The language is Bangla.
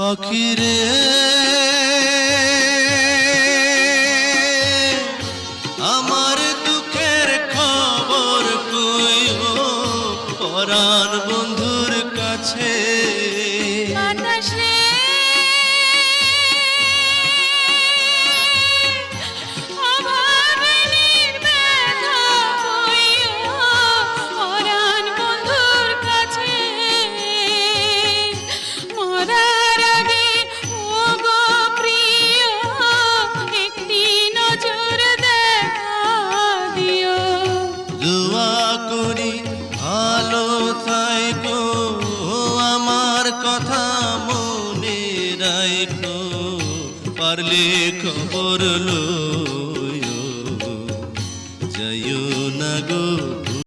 পাখিরে আমার দুঃখের খবর কইও পরাণ বন্ধুর কাছে। বাতাস রে অভাবনীর ব্যথা বইও পরাণ বন্ধুর কাছে। মরার আগে ওগো প্রিয় একটি নজর দেখা দিও। দোয়া করি ভালো থাইকো আমার কথা মনে রাখো পারলে খবর লো।